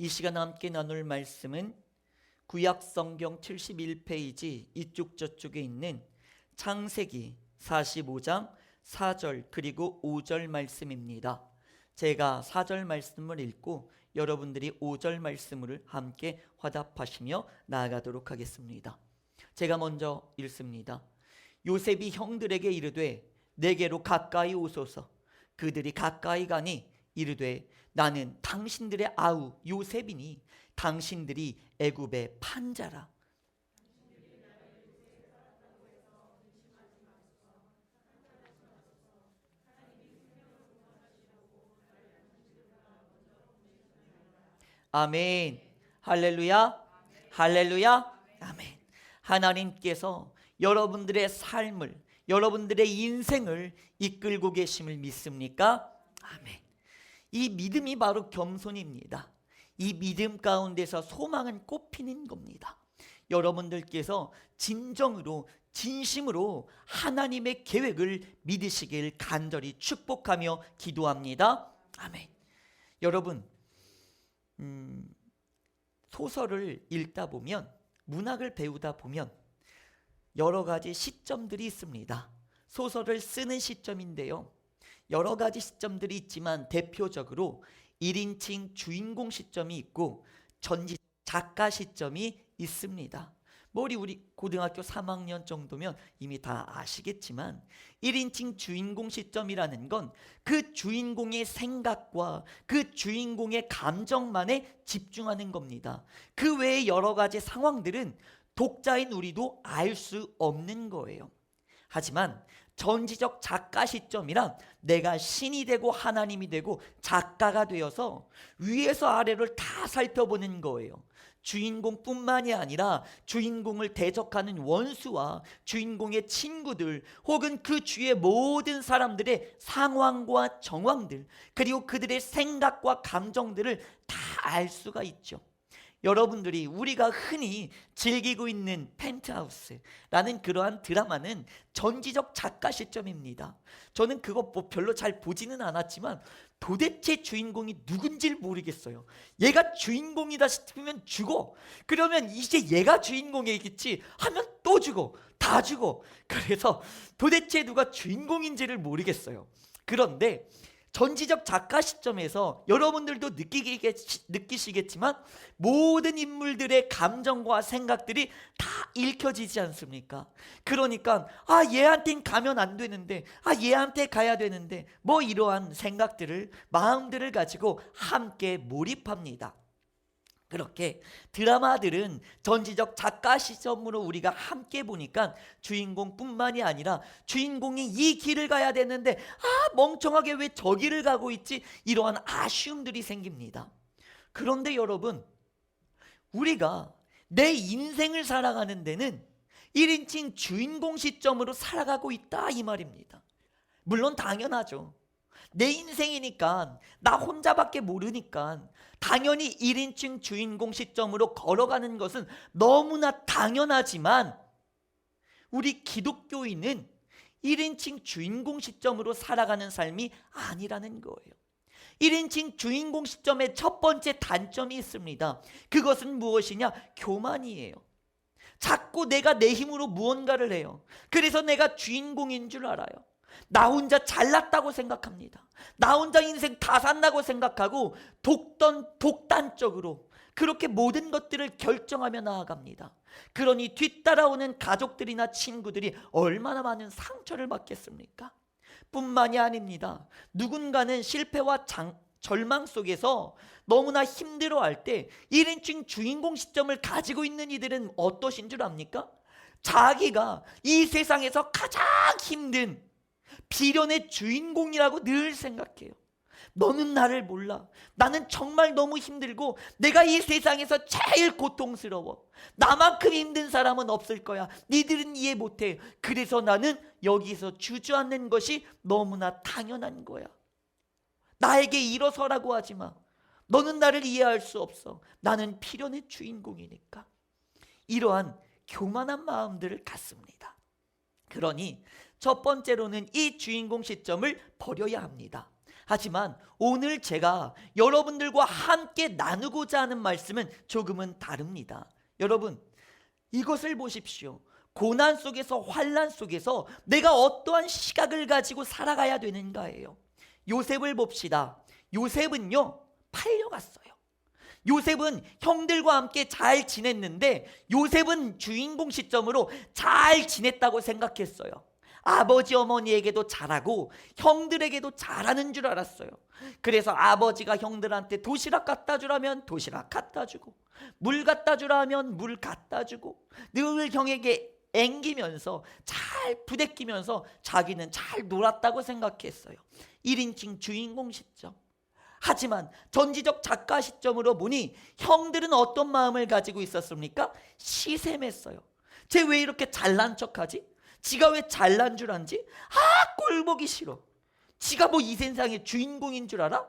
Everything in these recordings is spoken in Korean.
이 시간 함께 나눌 말씀은 구약성경 71페이지 이쪽 저쪽에 있는 창세기 45장 4절 그리고 5절 말씀입니다. 제가 4절 말씀을 읽고 여러분들이 5절 말씀을 함께 화답하시며 나아가도록 하겠습니다. 제가 먼저 읽습니다. 요셉이 형들에게 이르되 내게로 가까이 오소서. 그들이 가까이 가니 이르되 나는 당신들의 아우 요셉이니 당신들이 애굽의 판자라. 아멘. 할렐루야. 할렐루야. 아멘. 하나님께서 여러분들의 삶을, 여러분들의 인생을 이끌고 계심을 믿습니까? 아멘. 이 믿음이 바로 겸손입니다. 이 믿음 가운데서 소망은 꽃피는 겁니다. 여러분들께서 진정으로 진심으로 하나님의 계획을 믿으시길 간절히 축복하며 기도합니다. 아멘. 여러분, 소설을 읽다 보면, 문학을 배우다 보면 여러 가지 시점들이 있습니다. 소설을 쓰는 시점인데요, 여러 가지 시점들이 있지만 대표적으로 1인칭 주인공 시점이 있고 전지 작가 시점이 있습니다. 우리 고등학교 3학년 정도면 이미 다 아시겠지만 1인칭 주인공 시점이라는 건 그 주인공의 생각과 그 주인공의 감정만에 집중하는 겁니다. 그 외에 여러 가지 상황들은 독자인 우리도 알 수 없는 거예요. 하지만 전지적 작가 시점이란 내가 신이 되고 하나님이 되고 작가가 되어서 위에서 아래를 다 살펴보는 거예요. 주인공뿐만이 아니라 주인공을 대적하는 원수와 주인공의 친구들 혹은 그 주위의 모든 사람들의 상황과 정황들, 그리고 그들의 생각과 감정들을 다 알 수가 있죠. 여러분들이 우리가 흔히 즐기고 있는 펜트하우스라는 그러한 드라마는 전지적 작가 시점입니다. 저는 그거 별로 잘 보지는 않았지만 도대체 주인공이 누군지를 모르겠어요. 얘가 주인공이다 싶으면 죽어. 그러면 이제 얘가 주인공이겠지 하면 또 죽어. 다 죽어. 그래서 도대체 누가 주인공인지를 모르겠어요. 그런데 전지적 작가 시점에서 여러분들도 느끼시겠지만 모든 인물들의 감정과 생각들이 다 읽혀지지 않습니까? 그러니까 얘한테는 가면 안 되는데, 얘한테 가야 되는데, 이러한 생각들을, 마음들을 가지고 함께 몰입합니다. 그렇게 드라마들은 전지적 작가 시점으로 우리가 함께 보니까 주인공뿐만이 아니라 주인공이 이 길을 가야 되는데 멍청하게 왜 저 길을 가고 있지? 이러한 아쉬움들이 생깁니다. 그런데 여러분, 우리가 내 인생을 살아가는 데는 1인칭 주인공 시점으로 살아가고 있다 이 말입니다. 물론 당연하죠. 내 인생이니까 나 혼자밖에 모르니까 당연히 1인칭 주인공 시점으로 걸어가는 것은 너무나 당연하지만 우리 기독교인은 1인칭 주인공 시점으로 살아가는 삶이 아니라는 거예요. 1인칭 주인공 시점의 첫 번째 단점이 있습니다. 그것은 무엇이냐? 교만이에요. 자꾸 내가 내 힘으로 무언가를 해요. 그래서 내가 주인공인 줄 알아요. 나 혼자 잘났다고 생각합니다. 나 혼자 인생 다 산다고 생각하고 독단적으로 그렇게 모든 것들을 결정하며 나아갑니다. 그러니 뒤따라오는 가족들이나 친구들이 얼마나 많은 상처를 받겠습니까? 뿐만이 아닙니다. 누군가는 실패와 절망 속에서 너무나 힘들어할 때 1인칭 주인공 시점을 가지고 있는 이들은 어떠신 줄 압니까? 자기가 이 세상에서 가장 힘든 비련의 주인공이라고 늘 생각해요. 너는 나를 몰라. 나는 정말 너무 힘들고 내가 이 세상에서 제일 고통스러워. 나만큼 힘든 사람은 없을 거야. 니들은 이해 못해. 그래서 나는 여기서 주저앉는 것이 너무나 당연한 거야. 나에게 일어서라고 하지 마. 너는 나를 이해할 수 없어. 나는 비련의 주인공이니까. 이러한 교만한 마음들을 갖습니다. 그러니 첫 번째로는 이 주인공 시점을 버려야 합니다. 하지만 오늘 제가 여러분들과 함께 나누고자 하는 말씀은 조금은 다릅니다. 여러분, 이것을 보십시오. 고난 속에서, 환난 속에서 내가 어떠한 시각을 가지고 살아가야 되는가예요. 요셉을 봅시다. 요셉은요, 팔려갔어요. 요셉은 형들과 함께 잘 지냈는데 요셉은 주인공 시점으로 잘 지냈다고 생각했어요. 아버지 어머니에게도 잘하고 형들에게도 잘하는 줄 알았어요. 그래서 아버지가 형들한테 도시락 갖다 주라면 도시락 갖다 주고, 물 갖다 주라면 물 갖다 주고, 늘 형에게 앵기면서 잘 부대끼면서 자기는 잘 놀았다고 생각했어요. 1인칭 주인공 시점. 하지만 전지적 작가 시점으로 보니 형들은 어떤 마음을 가지고 있었습니까? 시샘했어요. 쟤 왜 이렇게 잘난 척하지? 지가 왜 잘난 줄 알지? 꼴 보기 싫어. 지가 뭐 이 세상의 주인공인 줄 알아?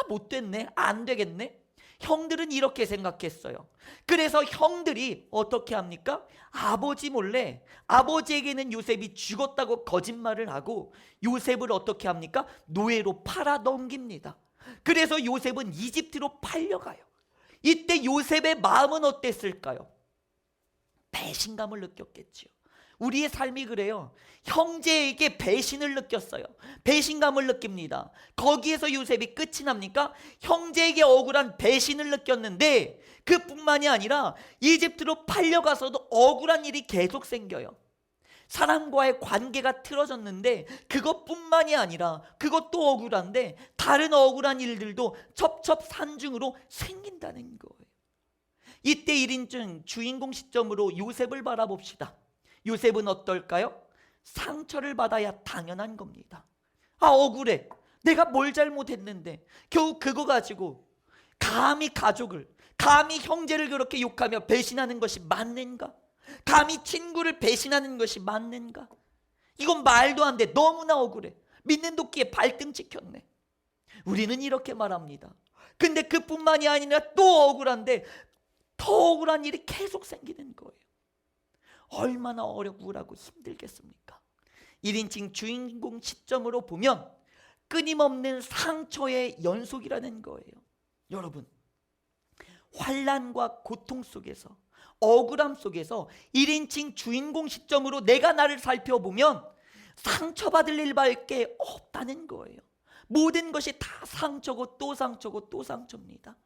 못됐네, 안 되겠네. 형들은 이렇게 생각했어요. 그래서 형들이 어떻게 합니까? 아버지 몰래, 아버지에게는 요셉이 죽었다고 거짓말을 하고 요셉을 어떻게 합니까? 노예로 팔아 넘깁니다. 그래서 요셉은 이집트로 팔려가요. 이때 요셉의 마음은 어땠을까요? 배신감을 느꼈겠지요. 우리의 삶이 그래요. 형제에게 배신을 느꼈어요. 배신감을 느낍니다. 거기에서 요셉이 끝이 납니까? 형제에게 억울한 배신을 느꼈는데 그뿐만이 아니라 이집트로 팔려가서도 억울한 일이 계속 생겨요. 사람과의 관계가 틀어졌는데 그것뿐만이 아니라, 그것도 억울한데 다른 억울한 일들도 첩첩산중으로 생긴다는 거예요. 이때 1인칭 주인공 시점으로 요셉을 바라봅시다. 요셉은 어떨까요? 상처를 받아야 당연한 겁니다. 억울해. 내가 뭘 잘못했는데 겨우 그거 가지고 감히 가족을, 감히 형제를 그렇게 욕하며 배신하는 것이 맞는가? 감히 친구를 배신하는 것이 맞는가? 이건 말도 안 돼. 너무나 억울해. 믿는 도끼에 발등 찍혔네. 우리는 이렇게 말합니다. 근데 그뿐만이 아니라 또 억울한데 더 억울한 일이 계속 생기는 거예요. 얼마나 어렵고 힘들겠습니까? 1인칭 주인공 시점으로 보면 끊임없는 상처의 연속이라는 거예요. 여러분, 환난과 고통 속에서, 억울함 속에서 1인칭 주인공 시점으로 내가 나를 살펴보면 상처받을 일밖에 없다는 거예요. 모든 것이 다 상처고 또 상처고 또 상처입니다.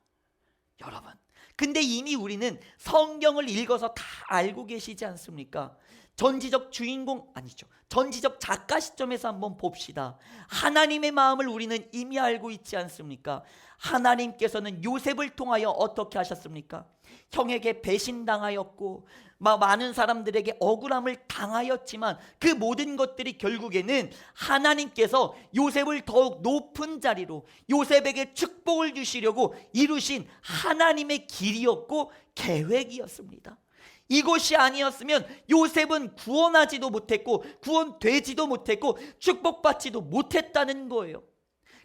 여러분, 근데 이미 우리는 성경을 읽어서 다 알고 계시지 않습니까? 전지적 주인공, 아니죠, 전지적 작가 시점에서 한번 봅시다. 하나님의 마음을 우리는 이미 알고 있지 않습니까? 하나님께서는 요셉을 통하여 어떻게 하셨습니까? 형에게 배신당하였고 많은 사람들에게 억울함을 당하였지만 그 모든 것들이 결국에는 하나님께서 요셉을 더욱 높은 자리로, 요셉에게 축복을 주시려고 이루신 하나님의 길이었고 계획이었습니다. 이것이 아니었으면 요셉은 구원하지도 못했고 구원되지도 못했고 축복받지도 못했다는 거예요.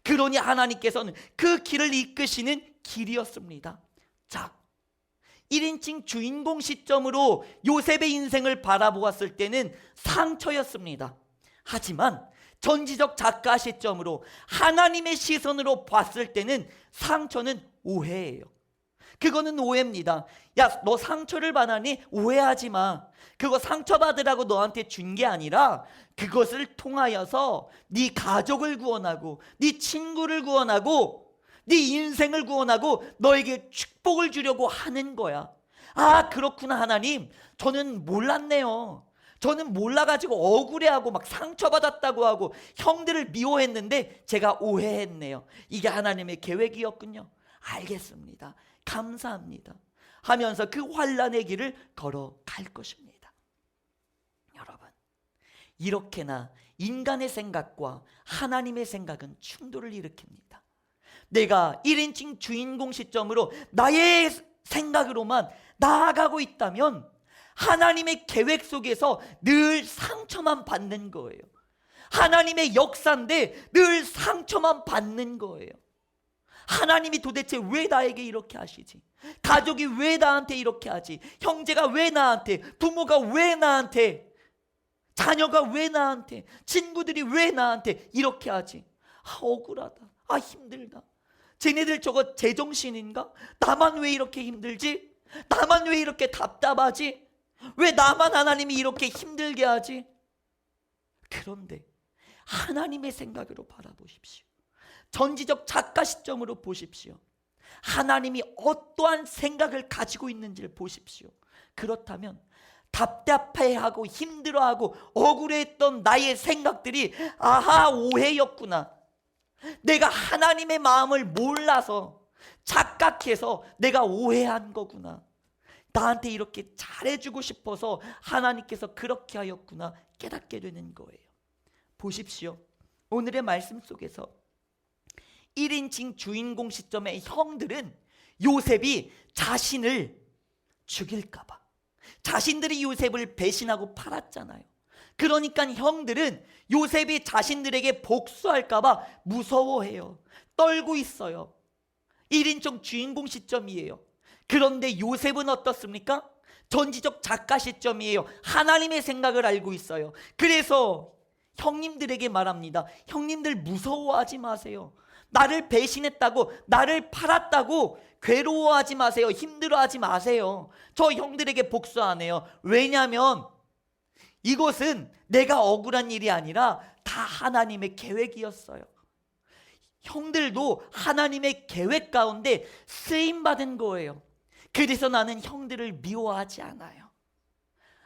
그러니 하나님께서는 그 길을 이끄시는 길이었습니다. 자, 1인칭 주인공 시점으로 요셉의 인생을 바라보았을 때는 상처였습니다. 하지만 전지적 작가 시점으로 하나님의 시선으로 봤을 때는 상처는 오해예요. 그거는 오해입니다. 야, 너 상처를 받았니? 오해하지 마. 그거 상처받으라고 너한테 준 게 아니라 그것을 통하여서 네 가족을 구원하고 네 친구를 구원하고 네 인생을 구원하고 너에게 축복을 주려고 하는 거야. 그렇구나 하나님. 저는 몰랐네요. 저는 몰라가지고 억울해하고 막 상처받았다고 하고 형들을 미워했는데 제가 오해했네요. 이게 하나님의 계획이었군요. 알겠습니다. 감사합니다. 하면서 그 환난의 길을 걸어갈 것입니다. 여러분, 이렇게나 인간의 생각과 하나님의 생각은 충돌을 일으킵니다. 내가 1인칭 주인공 시점으로 나의 생각으로만 나아가고 있다면 하나님의 계획 속에서 늘 상처만 받는 거예요. 하나님의 역사인데 늘 상처만 받는 거예요. 하나님이 도대체 왜 나에게 이렇게 하시지? 가족이 왜 나한테 이렇게 하지? 형제가 왜 나한테, 부모가 왜 나한테, 자녀가 왜 나한테, 친구들이 왜 나한테 이렇게 하지? 억울하다. 아, 힘들다. 쟤네들 저거 제정신인가? 나만 왜 이렇게 힘들지? 나만 왜 이렇게 답답하지? 왜 나만 하나님이 이렇게 힘들게 하지? 그런데 하나님의 생각으로 바라보십시오. 전지적 작가 시점으로 보십시오. 하나님이 어떠한 생각을 가지고 있는지를 보십시오. 그렇다면 답답해하고 힘들어하고 억울했던 나의 생각들이 아하, 오해였구나. 내가 하나님의 마음을 몰라서 착각해서 내가 오해한 거구나. 나한테 이렇게 잘해주고 싶어서 하나님께서 그렇게 하였구나 깨닫게 되는 거예요. 보십시오. 오늘의 말씀 속에서 1인칭 주인공 시점의 형들은 요셉이 자신을 죽일까봐, 자신들이 요셉을 배신하고 팔았잖아요. 그러니까 형들은 요셉이 자신들에게 복수할까봐 무서워해요. 떨고 있어요. 1인칭 주인공 시점이에요. 그런데 요셉은 어떻습니까? 전지적 작가 시점이에요. 하나님의 생각을 알고 있어요. 그래서 형님들에게 말합니다. 형님들 무서워하지 마세요. 나를 배신했다고, 나를 팔았다고 괴로워하지 마세요. 힘들어하지 마세요. 저 형들에게 복수 안 해요. 왜냐하면 이것은 내가 억울한 일이 아니라 다 하나님의 계획이었어요. 형들도 하나님의 계획 가운데 쓰임받은 거예요. 그래서 나는 형들을 미워하지 않아요.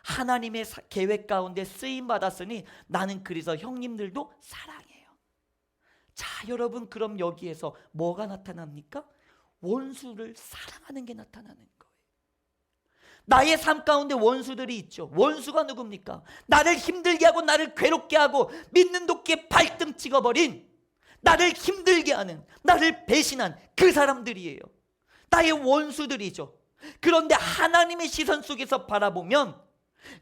하나님의 계획 가운데 쓰임받았으니 나는 그래서 형님들도 사랑해요. 자, 여러분, 그럼 여기에서 뭐가 나타납니까? 원수를 사랑하는 게 나타나는 거예요. 나의 삶 가운데 원수들이 있죠. 원수가 누굽니까? 나를 힘들게 하고 나를 괴롭게 하고 믿는 도끼에 발등 찍어버린, 나를 힘들게 하는, 나를 배신한 그 사람들이에요. 나의 원수들이죠. 그런데 하나님의 시선 속에서 바라보면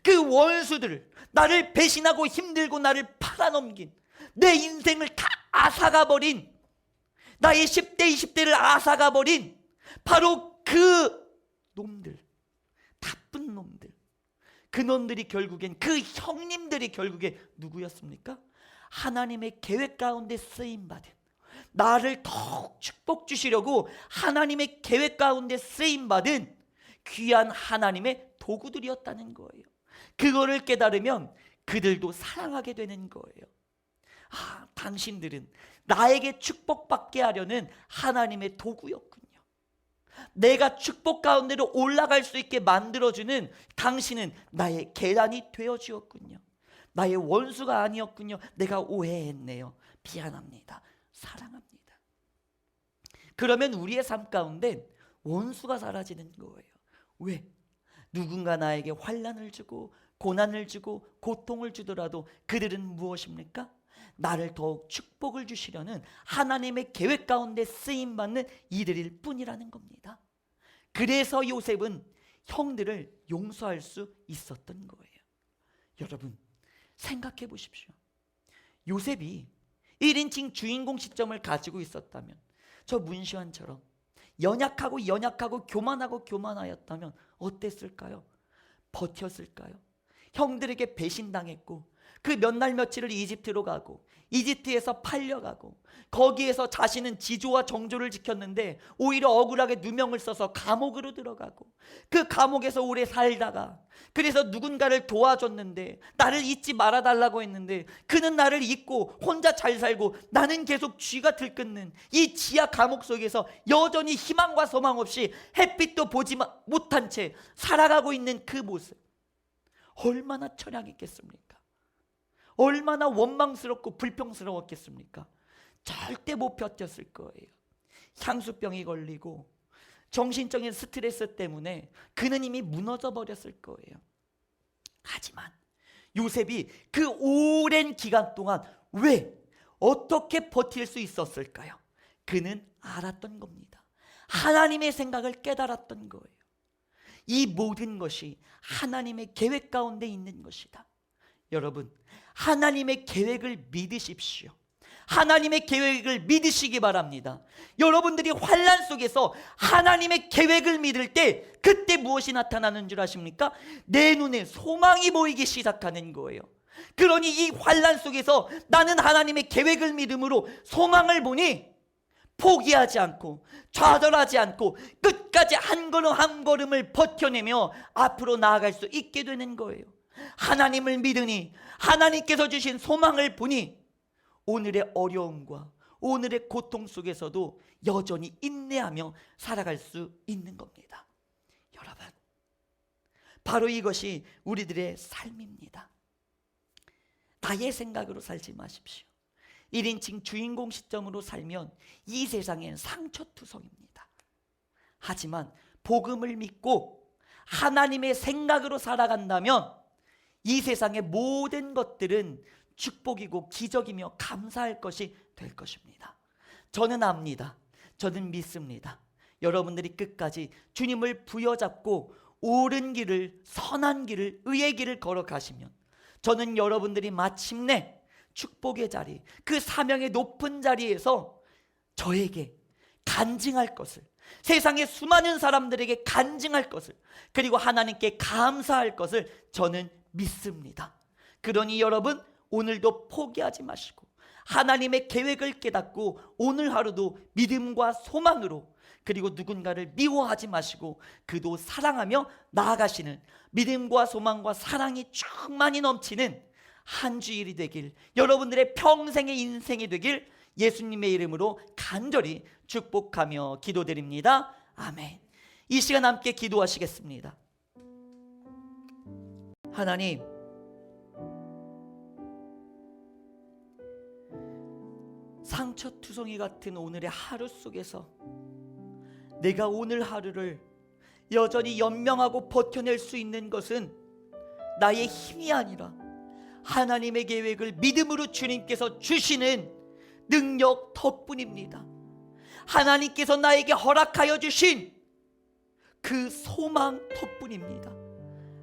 그 원수들을, 나를 배신하고 힘들고 나를 팔아넘긴, 내 인생을 다 앗아가버린, 나의 10대 20대를 앗아가버린 바로 그 놈들, 나쁜 놈들, 그 놈들이 결국엔, 그 형님들이 결국에 누구였습니까? 하나님의 계획 가운데 쓰임받은, 나를 더욱 축복 주시려고 하나님의 계획 가운데 쓰임받은 귀한 하나님의 도구들이었다는 거예요. 그거를 깨달으면 그들도 사랑하게 되는 거예요. 아, 당신들은 나에게 축복받게 하려는 하나님의 도구였군요. 내가 축복 가운데로 올라갈 수 있게 만들어주는 당신은 나의 계단이 되어주었군요. 나의 원수가 아니었군요. 내가 오해했네요. 미안합니다. 사랑합니다. 그러면 우리의 삶 가운데 원수가 사라지는 거예요. 왜? 누군가 나에게 환난을 주고 고난을 주고 고통을 주더라도 그들은 무엇입니까? 나를 더욱 축복을 주시려는 하나님의 계획 가운데 쓰임받는 이들일 뿐이라는 겁니다. 그래서 요셉은 형들을 용서할 수 있었던 거예요. 여러분, 생각해 보십시오. 요셉이 1인칭 주인공 시점을 가지고 있었다면, 저 문시환처럼 연약하고 교만하였다면 어땠을까요? 버텼을까요? 형들에게 배신당했고 그 몇 날 며칠을 이집트로 가고 이집트에서 팔려가고 거기에서 자신은 지조와 정조를 지켰는데 오히려 억울하게 누명을 써서 감옥으로 들어가고 그 감옥에서 오래 살다가 그래서 누군가를 도와줬는데 나를 잊지 말아달라고 했는데 그는 나를 잊고 혼자 잘 살고 나는 계속 쥐가 들끓는 이 지하 감옥 속에서 여전히 희망과 소망 없이 햇빛도 보지 못한 채 살아가고 있는 그 모습, 얼마나 처량했겠습니까? 얼마나 원망스럽고 불평스러웠겠습니까? 절대 못 버텼을 거예요. 향수병이 걸리고 정신적인 스트레스 때문에 그는 이미 무너져 버렸을 거예요. 하지만 요셉이 그 오랜 기간 동안 왜, 어떻게 버틸 수 있었을까요? 그는 알았던 겁니다. 하나님의 생각을 깨달았던 거예요. 이 모든 것이 하나님의 계획 가운데 있는 것이다. 여러분, 하나님의 계획을 믿으십시오. 하나님의 계획을 믿으시기 바랍니다. 여러분들이 환난 속에서 하나님의 계획을 믿을 때 그때 무엇이 나타나는 줄 아십니까? 내 눈에 소망이 보이기 시작하는 거예요. 그러니 이 환난 속에서 나는 하나님의 계획을 믿음으로 소망을 보니 포기하지 않고 좌절하지 않고 끝까지 한 걸음 한 걸음을 버텨내며 앞으로 나아갈 수 있게 되는 거예요. 하나님을 믿으니, 하나님께서 주신 소망을 보니 오늘의 어려움과 오늘의 고통 속에서도 여전히 인내하며 살아갈 수 있는 겁니다. 여러분, 바로 이것이 우리들의 삶입니다. 나의 생각으로 살지 마십시오. 1인칭 주인공 시점으로 살면 이 세상엔 상처투성입니다. 하지만 복음을 믿고 하나님의 생각으로 살아간다면 이 세상의 모든 것들은 축복이고 기적이며 감사할 것이 될 것입니다. 저는 압니다. 저는 믿습니다. 여러분들이 끝까지 주님을 부여잡고 옳은 길을, 선한 길을, 의의 길을 걸어가시면 저는 여러분들이 마침내 축복의 자리, 그 사명의 높은 자리에서 저에게 간증할 것을, 세상의 수많은 사람들에게 간증할 것을, 그리고 하나님께 감사할 것을 저는 믿습니다. 그러니 여러분, 오늘도 포기하지 마시고 하나님의 계획을 깨닫고 오늘 하루도 믿음과 소망으로, 그리고 누군가를 미워하지 마시고 그도 사랑하며 나아가시는 믿음과 소망과 사랑이 충만히 넘치는 한 주일이 되길, 여러분들의 평생의 인생이 되길 예수님의 이름으로 간절히 축복하며 기도드립니다. 아멘. 이 시간 함께 기도하시겠습니다. 하나님, 상처투성이 같은 오늘의 하루 속에서 내가 오늘 하루를 여전히 연명하고 버텨낼 수 있는 것은 나의 힘이 아니라 하나님의 계획을 믿음으로 주님께서 주시는 능력 덕분입니다. 하나님께서 나에게 허락하여 주신 그 소망 덕분입니다.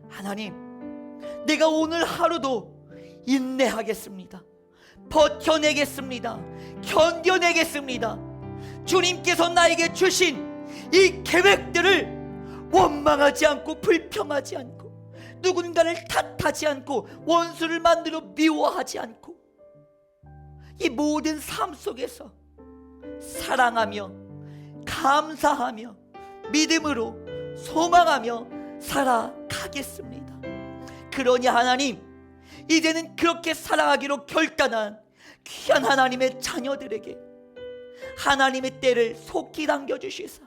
하나님, 내가 오늘 하루도 인내하겠습니다. 버텨내겠습니다. 견뎌내겠습니다. 주님께서 나에게 주신 이 계획들을 원망하지 않고 불평하지 않고 누군가를 탓하지 않고 원수를 만들어 미워하지 않고 이 모든 삶 속에서 사랑하며 감사하며 믿음으로 소망하며 살아가겠습니다. 그러니 하나님, 이제는 그렇게 살아가기로 결단한 귀한 하나님의 자녀들에게 하나님의 때를 속히 당겨주시사,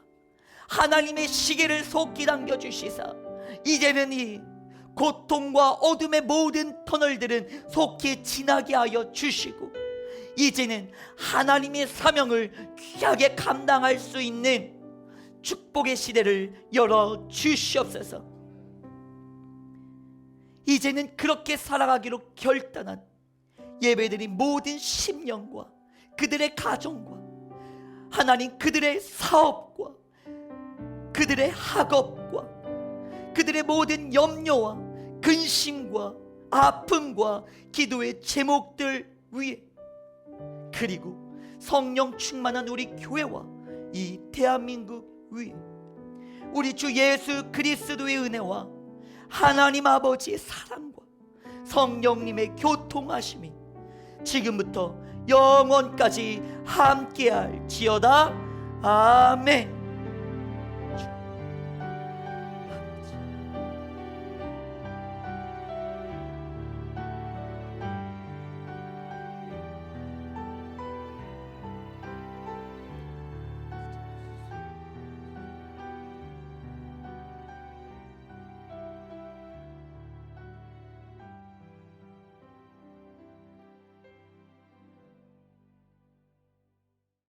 하나님의 시계를 속히 당겨주시사, 이제는 이 고통과 어둠의 모든 터널들은 속히 지나게 하여 주시고 이제는 하나님의 사명을 귀하게 감당할 수 있는 축복의 시대를 열어 주시옵소서. 이제는 그렇게 살아가기로 결단한 예배드린 모든 심령과 그들의 가정과 하나님, 그들의 사업과 그들의 학업과 그들의 모든 염려와 근심과 아픔과 기도의 제목들 위에, 그리고 성령 충만한 우리 교회와 이 대한민국 위에 우리 주 예수 그리스도의 은혜와 하나님 아버지의 사랑과 성령님의 교통하심이 지금부터 영원까지 함께할지어다. 아멘.